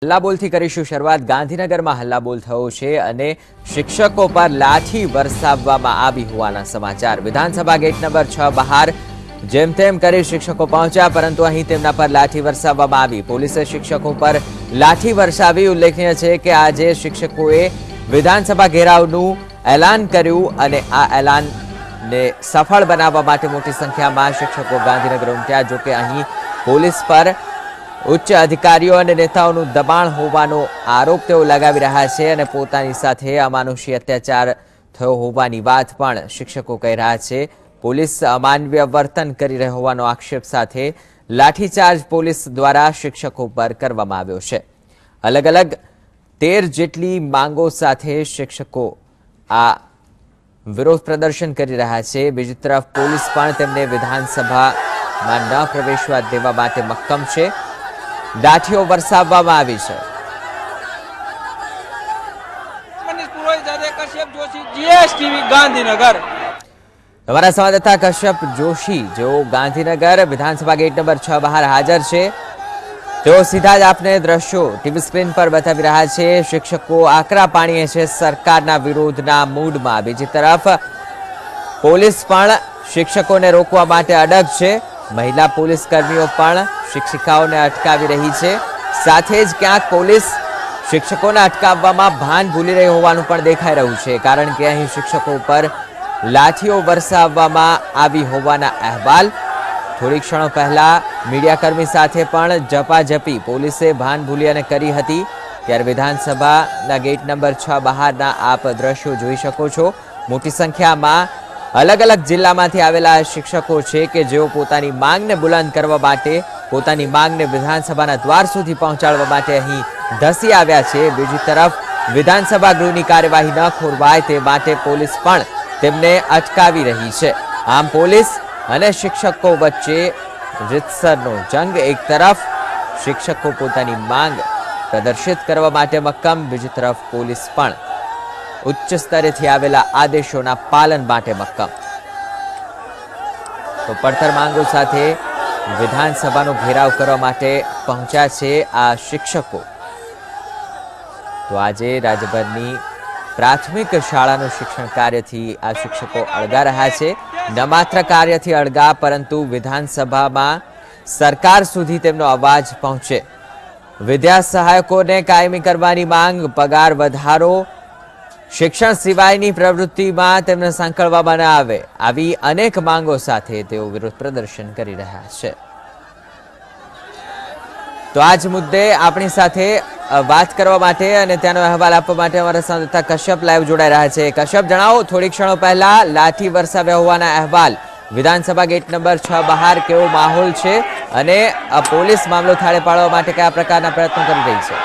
હલ્લાબોલથી કરીશું શરૂઆત। ગાંધીનગરમાં હલ્લાબોલ થયો છે અને શિક્ષકો પર લાઠી વરસાવવામાં આવી હોવાના સમાચાર। વિધાનસભા ગેટ નંબર 6 બહાર જેમ તેમ કરી શિક્ષકો પહોંચ્યા, પરંતુ અહીં તેમના પર લાઠી વરસાવવામાં આવી। પોલીસે શિક્ષકો પર લાઠી વરસાવી। ઉલ્લેખનીય છે કે આજે શિક્ષકોએ વિધાનસભા ઘેરાવનું એલાન કર્યું અને આ એલાનને સફળ બનાવવા માટે મોટી સંખ્યામાં શિક્ષકો ગાંધીનગર ઉમટ્યા। જો કે અહીં પોલીસ પર ઉચ્ચ અધિકારીઓ અને નેતાઓનું દબાણ હોવાનો આરોપ તેઓ લગાવી રહ્યા છે અને પોતાની સાથે અમાનુષી અત્યાચાર થયો હોવાની વાત પણ શિક્ષકો કહી રહ્યા છે। પોલીસ અમાનવીય વર્તન કરી રહી હોવાનો આક્ષેપ સાથે લાઠીચાર્જ પોલીસ દ્વારા શિક્ષકો પર કરવામાં આવ્યો છે। અલગ અલગ 13 જેટલી માંગો સાથે શિક્ષકો આ વિરોધ પ્રદર્શન કરી રહ્યા છે। બીજી તરફ પોલીસ પણ તેમને વિધાનસભામાં ન પ્રવેશવા દેવા માટે મક્કમ છે। લાઠીઓ વરસાવવામાં આવી છે। हमारा संवाददाता कश्यप जोशी जो गांधीनगर विधानसभा गेट नंबर 6 बहार हाजर है, तो सीधा ज आपने दृश्यों टीवी स्क्रीन पर बतावी रहा है। शिक्षकों आकरा पाणीए छे सरकारना विरोधना मूडमां। बीजी तरफ पोलीस पण शिक्षकोने रोकवा माटे अडग छे। महिला पुलिस कर्मीओ पण शिक्षिकाओने अटकावी रही है। साथे ज क्यांक पोलीस शिक्षकोने अटकाववामां भान भूली रही होवानुं पण देखाई रह्युं छे, कारण के અહીં शिक्षकों पर लाठीओ वरसाववामां आवी होवाना अहेवाल। थोड़ी क्षणों पहला मीडियाकर्मी साथे पण झपाझपी पोलीसे भान भूली अने करी हती। त्यारे विधानसभाना गेट नंबर 6 बहारना आप दृश्यो जोई शको छो। मोटी संख्यामां अलग अलग जिल्लामांथी आवेला शिक्षको छे के जेओ पोतानी मांगने बुलंद करवा माटे, पोतानी मांगने विधानसभाना द्वार सुधी पहोंचाडवा माटे અહીં ધસી આવ્યા છે। બીજી તરફ વિધાનસભા ગૃહની કાર્યવાહી ન ખોરવાય તે માટે પોલીસ પણ તેમને અટકાવી રહી છે। આમ પોલીસ અને શિક્ષકો વચ્ચે રીતસરનો જંગ। એક તરફ શિક્ષકો પોતાની માંગ પ્રદર્શિત કરવા માટે મક્કમ, બીજી તરફ પોલીસ પણ ઉચ્ચ સ્તરેથી આવેલા આદેશોના પાલન માટે મક્કમ। તો પડતર માંગો સાથે વિધાનસભાનો ઘેરાવ કરવા માટે પહોંચ્યા છે આ શિક્ષકો। તો આજે રાજ્યભરની પ્રાથમિક શાળાનું શિક્ષણ કાર્યથી આ શિક્ષકો અળગા રહ્યા છે। ન માત્ર કાર્યથી અળગા, પરંતુ વિધાનસભામાં સરકાર સુધી તેમનો અવાજ પહોંચે। વિદ્યા સહાયકોને કાયમી કરવાની માંગ, પગાર વધારો, શિક્ષણ સિવાયની પ્રવૃત્તિમાં તેમને સાંકળવામાં ન આવે, આવી અનેક માંગો સાથે તેઓ વિરોધ પ્રદર્શન કરી રહ્યા છે। તો આ જ મુદ્દે આપણી સાથે વાત કરવા માટે અને ત્યાંનો અહેવાલ આપવા માટે અમારા સંવાદદાતા કશ્યપ લાઈવ જોડાઈ રહ્યા છે। કશ્યપ, જણાવો, થોડી ક્ષણો પહેલા લાઠી વરસાવ્યા હોવાના અહેવાલ, વિધાનસભા ગેટ નંબર 6 બહાર કેવો માહોલ છે અને પોલીસ મામલો થાળે પાડવા માટે કયા પ્રકારના પ્રયત્નો કરી રહી છે?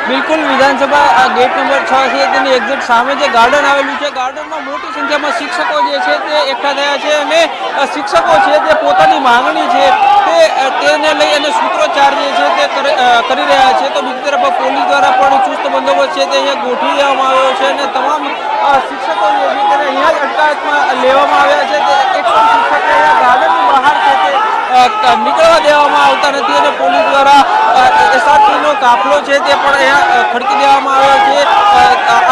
बिल्कुल विधानसभा गेट नंबर 6 છે તેની એક્ઝેક્ટ સામે જે ગાર્ડન આવેલું છે, ગાર્ડનમાં મોટી સંખ્યામાં શિક્ષકો જે છે તે એકઠા થયા છે અને શિક્ષકો છે તે પોતાની માંગણી છે તેને લઈ અને સૂત્રોચ્ચાર જે છે તે કરી રહ્યા છે। તો બીજી તરફ પોલીસ દ્વારા પણ ચુસ્ત બંદોબસ્ત છે તે અહીંયા ગોઠવી દેવામાં આવ્યો છે અને તમામ શિક્ષકો જે છે તેને અહીંયા જ અટકાયતમાં લેવામાં આવ્યા છે। તે એક પણ શિક્ષક ગાર્ડનની બહાર છે તે નીકળવા દેવામાં આવતા નથી અને પોલીસ દ્વારા એસઆરટીનો કાફલો છે તે પણ અહીંયા ખડકી દેવામાં આવ્યો છે।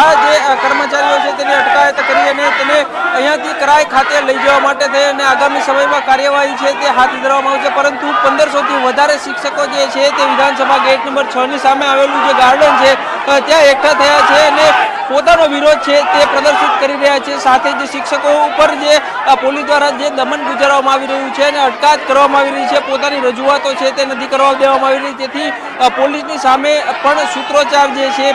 આ જે કર્મચારીઓ છે તેની અટકાયત કરી અને તેને અહીંયાથી કરાઈ ખાતે લઈ જવા માટે થઈ અને આગામી સમયમાં કાર્યવાહી છે તે હાથ ધરવામાં આવશે। પરંતુ 1500થી વધારે શિક્ષકો જે છે તે વિધાનસભા ગેટ નંબર 6 ની સામે આવેલું જે ગાર્ડન છે ત્યાં એકઠા થયા છે અને પોતાનો વિરોધ છે તે પ્રદર્શિત કરી રહ્યા છે। સાથે જે શિક્ષકો ઉપર જે પોલીસ દ્વારા જે દમન ગુજારવામાં આવી રહ્યું છે અને અટકાયત કરવામાં આવી રહી છે, પોતાની રજૂઆતો છે તે નથી કરવા દેવામાં આવી રહી, તેથી પોલીસની સામે પણ સૂત્રોચ્ચાર જે છે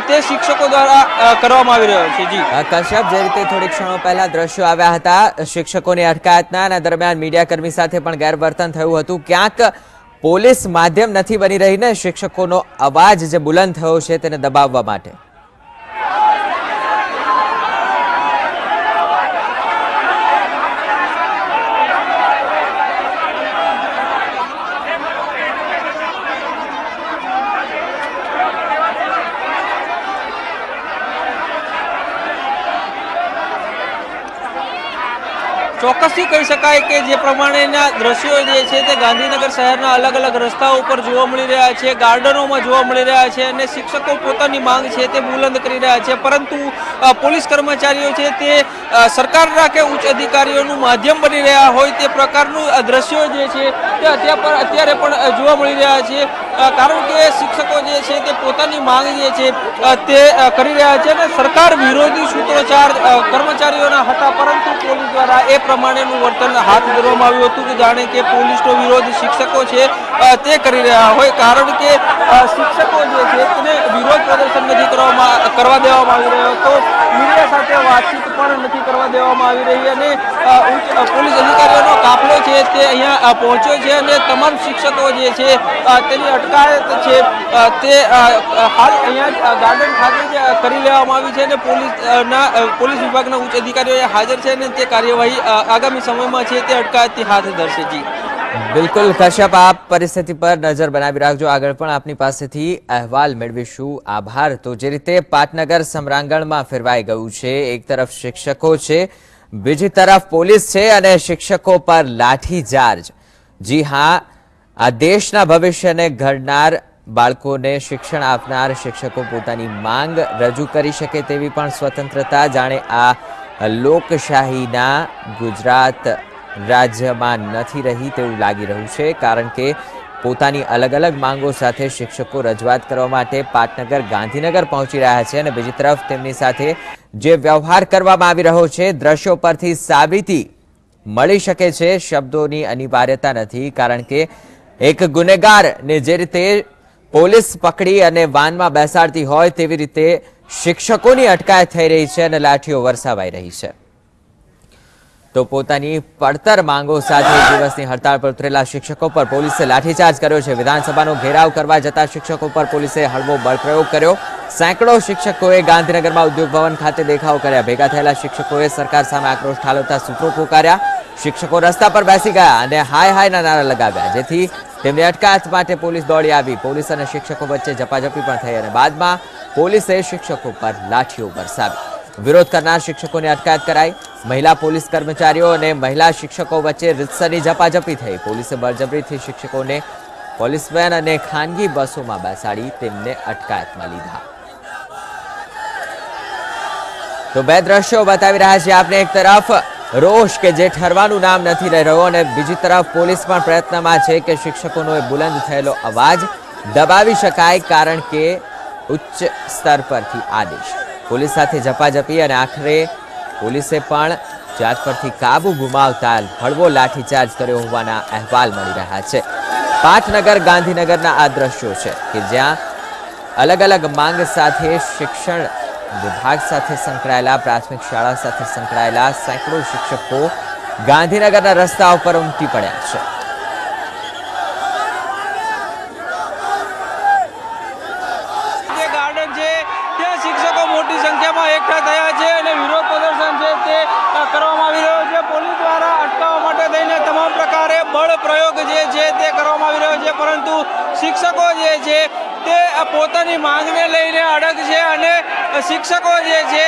તે શિક્ષકો દ્વારા કરવામાં આવી રહ્યો છે। જી કશ્યપ, જે રીતે થોડી ક્ષણો પહેલા દ્રશ્યો આવ્યા હતા શિક્ષકોની અટકાયતના અને દરમિયાન મીડિયાકર્મી સાથે પણ ગેરવર્તન થયું હતું, ક્યાંક પોલીસ માધ્યમ નથી બની રહી ને શિક્ષકોનો અવાજ જે બુલંદ થયો છે તેને દબાવવા માટે? ચોક્કસથી કહી શકાય કે જે પ્રમાણેના દ્રશ્યો જે છે તે ગાંધીનગર શહેરના અલગ અલગ રસ્તાઓ ઉપર જોવા મળી રહ્યા છે, ગાર્ડનોમાં જોવા મળી રહ્યા છે અને શિક્ષકો પોતાની માંગ છે તે બુલંદ કરી રહ્યા છે, પરંતુ પોલીસ કર્મચારીઓ છે તે સરકારના કે ઉચ્ચ અધિકારીઓનું માધ્યમ બની રહ્યા હોય તે પ્રકારનું દ્રશ્યો જે છે તે અત્યારે પણ જોવા મળી રહ્યા છે, કારણ કે શિક્ષકો જે છે તે પોતાની માંગ જે છે તે કરી રહ્યા છે અને સરકાર વિરોધી સૂત્રોચ્ચાર કર્મચારીઓના હતા, પરંતુ પોલીસ દ્વારા એ પ્રમાણેનું વર્તન હાથ ધરવામાં આવ્યું હતું કે જાણે કે પોલીસનો વિરોધ શિક્ષકો છે તે કરી રહ્યા હોય, કારણ કે શિક્ષકો જે છે તેને વિરોધ પ્રદર્શન નથી કરવા દેવામાં આવી રહ્યો, તો મીડિયા સાથે વાતચીત પણ નથી કરવા દેવામાં આવી રહી અને પોલીસ અધિકારીઓનો કાફલો છે તે અહીંયા પહોંચ્યો છે અને તમામ શિક્ષકો જે છે તેની અટકાયત છે તે હાલ અહીંયા ગાર્ડન ખાતે જ કરી લેવામાં આવી છે અને પોલીસ વિભાગના ઉચ્ચ અધિકારીઓ હાજર છે અને તે કાર્યવાહી આગામી સમયમાં છે તે અટકાયતથી હાથ ધરશે। જી બિલકુલ કશ્યપ, આપ પરિસ્થિતિ પર નજર બનાવી રાખજો, આગળ પણ આપની પાસેથી અહેવાલ મેળવીશું। આભાર। તો જે રીતે પાટનગર સમરાંગણમાં ફેરવાઈ ગયું છે, એક તરફ શિક્ષકો છે, બીજી તરફ પોલીસ છે અને શિક્ષકો પર લાઠીચાર્જ। જી હા, આ દેશના ભવિષ્યને ઘડનાર બાળકોને શિક્ષણ આપનાર શિક્ષકો પોતાની માંગ રજૂ કરી શકે તેવી પણ સ્વતંત્રતા જાણે આ લોકશાહીના ગુજરાત રાજ્યમાં નથી રહી તેવું લાગી રહ્યું છે, કારણ કે પોતાની અલગ અલગ માંગો સાથે શિક્ષકો રજૂઆત કરવા માટે પાટનગર ગાંધીનગર પહોંચી રહ્યા છે અને બીજી તરફ તેમની સાથે જે વ્યવહાર કરવામાં આવી રહ્યો છે દ્રશ્યો પરથી સાબિતી મળી શકે છે, શબ્દોની અનિવાર્યતા નથી, કારણ કે એક ગુનેગારને જે રીતે પોલીસ પકડી અને વાનમાં બેસાડતી હોય તેવી રીતે શિક્ષકોની અટકાયત થઈ રહી છે અને લાઠીઓ વરસાવાઈ રહી છે। તો પોતાની પડતર માંગો સાથે દિવસની હડતાળ પર ઉતરેલા શિક્ષકો પર પોલીસે લાઠીચાર્જ કર્યો છે। વિધાનસભાનો ઘેરાવ કરવા જતા શિક્ષકો પર પોલીસે હળવો બળપ્રયોગ કર્યો। સેંકડો શિક્ષકોએ ગાંધીનગરમાં ઉદ્યોગ ભવન ખાતે દેખાવ કર્યા। ભેગા થયેલા શિક્ષકોએ સરકાર સામે આક્રોશ ઠાલવતા સૂત્રો પોકાર્યા। શિક્ષકો રસ્તા પર બેસી ગયા અને હાય હાયના નારા લગાવ્યા, જેથી તેમની અટકાયત માટે પોલીસ દોડી આવી। પોલીસ અને શિક્ષકો વચ્ચે ઝપાઝપી પણ થઈ અને બાદમાં પોલીસે શિક્ષકો પર લાઠીઓ વરસાવી। વિરોધ કરનાર શિક્ષકોની અટકાયત કરાઈ। મહિલા પોલીસ કર્મચારીઓ અને મહિલા શિક્ષકો વચ્ચે રીતસરની ઝપાઝપી થઈ। પોલીસે બળજબરીથી શિક્ષકોને પોલીસ વેન અને ખાનગી બસોમાં બેસાડી તેમને અટકાયતમાં લીધા। તો બે દ્રશ્યો બતાવી રહ્યા છે આપને, એક તરફ રોષ કે જે ઠરવાનું નામ નથી લઈ રહ્યો અને બીજી તરફ પોલીસ પણ પ્રયત્નમાં છે કે શિક્ષકોનો એ બુલંદ થયેલો અવાજ દબાવી શકાય, કારણ કે ઉચ્ચ સ્તર પરથી આદેશ। પોલીસ સાથે ઝપાઝપી અને આખરે પોલીસે પણ જાત પરથી કાબુ ગુમાવતા હળવો લાઠીચાર્જ કર્યો હોવાના અહેવાલ મળી રહ્યા છે। પાટનગર ગાંધીનગરના આ દ્રશ્યો છે કે જ્યાં અલગ અલગ માંગ સાથે શિક્ષણ વિભાગ સાથે સંકળાયેલા, પ્રાથમિક શાળા સાથે સંકળાયેલા સેંકડો શિક્ષકો ગાંધીનગરના રસ્તા ઉપર ઉમટી પડ્યા છે। મોટી સંખ્યામાં એકઠા થયા છે અને વિરોધ પ્રદર્શન છે તે કરવામાં આવી રહ્યો છે। પોલીસ દ્વારા અટકાવવા માટે થઈને તમામ પ્રકારે બળ પ્રયોગ જે છે તે કરવામાં આવી રહ્યો છે, પરંતુ શિક્ષકો જે છે તે પોતાની માંગને લઈને અડગ છે અને શિક્ષકો જે છે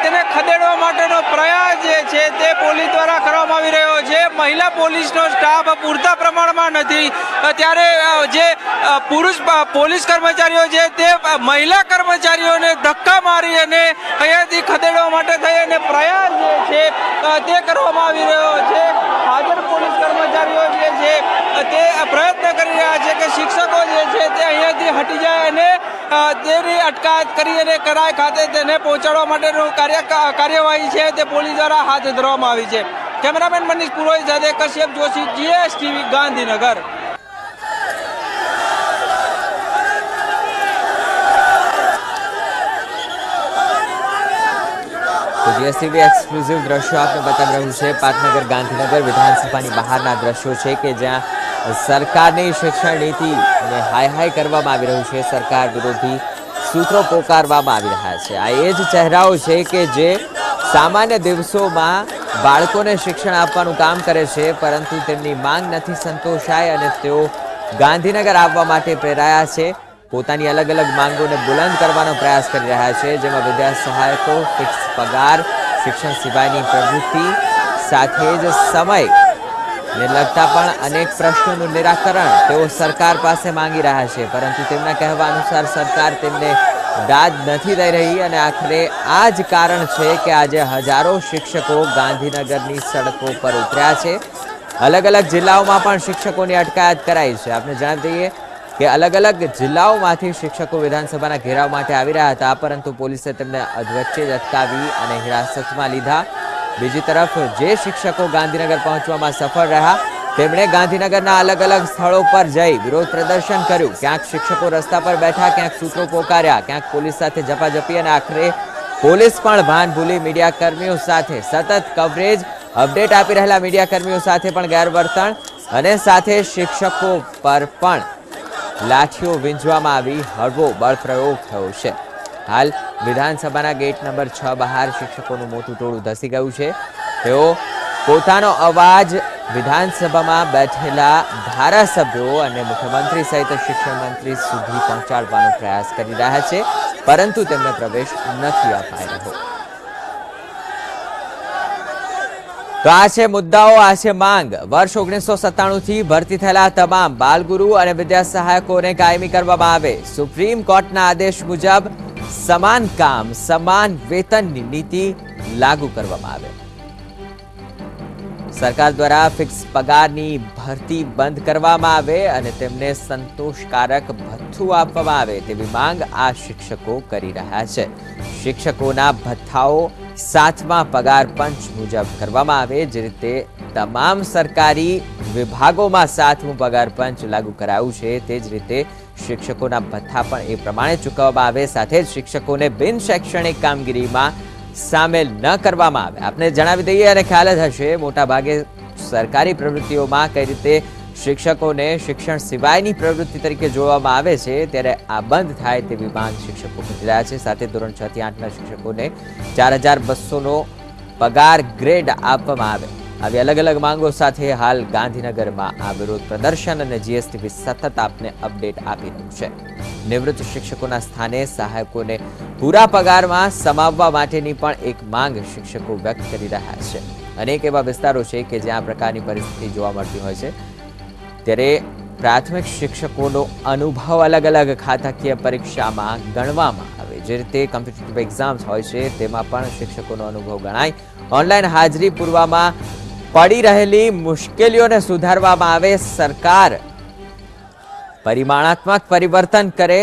તેને ખદેડવા માટેનો પ્રયાસ જે છે તે પોલીસ દ્વારા કરવામાં આવી રહ્યો છે। મહિલા પોલીસનો સ્ટાફ પૂરતા પ્રમાણમાં નથી, ત્યારે જે પુરુષ પોલીસ કર્મચારીઓ છે તે મહિલા કર્મચારીઓને ધક્કા મારી અને અહીંયાથી ખદેડવા માટે થઈ અને પ્રયાસ જે છે તે કરવામાં આવી રહ્યો છે। હાજર પોલીસ કર્મચારીઓ જે છે તે પ્રયત્ન કરી રહ્યા છે કે શિક્ષકો જે છે તે અહીંયાથી હટી જાય અને તેની અટકાયત કરી અને કરાય ખાતે તેને પહોંચાડવા માટેનું કાર્યવાહી છે તે પોલીસ દ્વારા હાથ ધરવામાં આવી છે। કેમેરામેન મનીષ પુરોહિત સાથે કશ્યપ જોશી, GSTV ગાંધીનગર। તો GSTV એક્સક્લુઝિવ દ્રશ્યો આપને બતાવી રહ્યું છે। પાટનગર ગાંધીનગર વિધાનસભાની બહારના દ્રશ્યો છે કે જ્યાં સરકારની શિક્ષણ નીતિને હાય હાય કરવામાં આવી રહ્યું છે, સરકાર વિરોધી સૂત્રો પોકારવામાં આવી રહ્યા છે। આ એ જ ચહેરાઓ છે કે જે સામાન્ય દિવસોમાં બાળકોને શિક્ષણ આપવાનું કામ કરે છે, પરંતુ તેમની માંગ નથી સંતોષાય અને તેઓ ગાંધીનગર આવવા માટે પ્રેરાયા છે। પોતાની અલગ અલગ માંગોને બુલંદ કરવાનો પ્રયાસ કરી રહ્યા છે, જેમાં વિદ્યા સહાયકો, ફિક્સ પગાર, શિક્ષણ સિવાયની પ્રવૃત્તિ, સાથે જ સમયને લગતા પણ અનેક પ્રશ્નોનું નિરાકરણ તેઓ સરકાર પાસે માંગી રહ્યા છે, પરંતુ તેમના કહેવા અનુસાર સરકાર તેમને દાદ નથી દઈ રહી અને આખરે આ જ કારણ છે કે આજે હજારો શિક્ષકો ગાંધીનગરની સડકો પર ઉતર્યા છે। અલગ અલગ જિલ્લાઓમાં પણ શિક્ષકોની અટકાયત કરાઈ છે। આપને જણાવી દઈએ કે અલગ અલગ જિલ્લાઓમાંથી શિક્ષકો વિધાનસભાના ઘેરાવ માટે આવી રહ્યા હતા, પરંતુ પોલીસે તેમને અધવચ્ચે જ અટકાવી અને હિરાસતમાં લીધા। બીજી તરફ જે શિક્ષકો ગાંધીનગર પહોંચવામાં સફળ રહ્યા તેમણે ગાંધીનગરના અલગ અલગ સ્થળો પર જઈ વિરોધ પ્રદર્શન કર્યું। ક્યાંક શિક્ષકો રસ્તા પર બેઠા, ક્યાંક સૂત્રો પોકાર્યા, ક્યાંક પોલીસ સાથે ઝપાઝપી અને આખરે પોલીસ પણ ભાન ભૂલી મીડિયાકર્મીઓ સાથે સતત કવરેજ અપડેટ આપી રહેલા મીડિયાકર્મીઓ સાથે પણ ગેરવર્તન અને સાથે શિક્ષકો પર પણ લાઠીઓ વીંઝવામાં આવી હળવો બળપ્રયોગ થયો છે। હાલ વિધાનસભાના ગેટ નંબર 6 બહાર શિક્ષકોનું મોટું ટોળું ધસી ગયું છે। તેઓ પોતાનો અવાજ વિધાનસભામાં બેઠેલા ધારાસભ્યો અને મુખ્યમંત્રી સહિત શિક્ષણ મંત્રી સુધી પહોંચાડવાનો પ્રયાસ કરી રહ્યા છે, પરંતુ તેમને પ્રવેશ નથી અપાઈ રહ્યો। તો આ છે મુદ્દાઓ, આ છે માંગ। વર્ષ 1997 થી ભરતી થયેલા તમામ બાલગુરુ અને વિદ્યા સહાયકોને કાયમી કરવામાં આવે। સુપ્રીમ કોર્ટના આદેશ મુજબ સમાન કામ સમાન વેતનની નીતિ લાગુ કરવામાં આવે। સરકાર દ્વારા ફિક્સ પગારની ભરતી બંધ કરવામાં આવે અને તેમને સંતોષકારક ભથ્થું આપવામાં આવે તેવી માંગ આ શિક્ષકો કરી રહ્યા છે। શિક્ષકોના ભથ્થાઓ 7મા પગાર પંચ મુજબ કરવામાં આવે। જે રીતે તમામ સરકારી વિભાગોમાં 7મું પગાર પંચ લાગુ કરાયું છે, તે જ રીતે શિક્ષકોના ભથ્થા પણ એ પ્રમાણે ચૂકવવામાં આવે। સાથે જ શિક્ષકોને બિન શૈક્ષણિક કામગીરીમાં સામેલ ન કરવામાં આવે। આપને જણાવી દઈએ અને ખ્યાલ જ હશે, મોટા ભાગે સરકારી પ્રવૃત્તિઓમાં કઈ રીતે શિક્ષકોને શિક્ષણ સિવાયની પ્રવૃત્તિ તરીકે જોવામાં આવે છે, ત્યારે આ બંધ થાય તેવી માંગ શિક્ષકો કરી રહ્યા છે। સાથે ધોરણ 6 થી 8ના શિક્ષકોને 4200નો પગાર ગ્રેડ આપવામાં આવે। આવી અલગ અલગ માંગો સાથે હાલ ગાંધીનગરમાં આ વિરોધ પ્રદર્શન અને જીએસટીવી સતત આપને અપડેટ આપી રહ્યું છે। નિવૃત્ત શિક્ષકોના સ્થાને સહાયકોને પૂરા પગારમાં સમાવવા માટેની પણ એક માંગ શિક્ષકો વ્યક્ત કરી રહ્યા છે। અનેક એવા વિસ્તારો છે કે જ્યાં આ પ્રકારની પરિસ્થિતિ જોવા મળતી હોય છે, ત્યારે પ્રાથમિક શિક્ષકોનો અનુભવ અલગ અલગ ખાતાકીય પરીક્ષામાં ગણવામાં આવે। જે રીતે કોમ્પિટિટિવ એક્ઝામ્સ હોય છે તેમાં પણ શિક્ષકોનો અનુભવ ગણાય। ઓનલાઈન હાજરી પૂરવામાં પડી રહેલી મુશ્કેલીઓને સુધારવામાં આવે। સરકાર પરિમાણાત્મક પરિવર્તન કરે,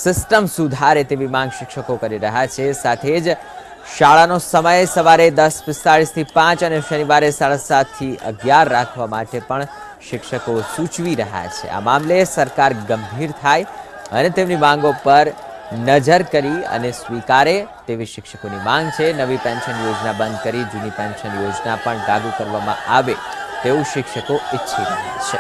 સિસ્ટમ સુધારે તેવી માંગ શિક્ષકો કરી રહ્યા છે। સાથે જ શાળાનો સમય સવારે 10:45 થી 5 અને શનિવારે 7:30 થી 11 રાખવા માટે પણ શિક્ષકો સૂચવી રહ્યા છે। આ મામલે સરકાર ગંભીર થાય અને તેમની માંગો પર નજર કરી અને સ્વીકારે તેવી શિક્ષકોની માંગ છે। નવી પેન્શન યોજના બંધ કરી જૂની પેન્શન યોજના પણ લાગુ કરવામાં આવે તેવું શિક્ષકો ઈચ્છી રહ્યા છે।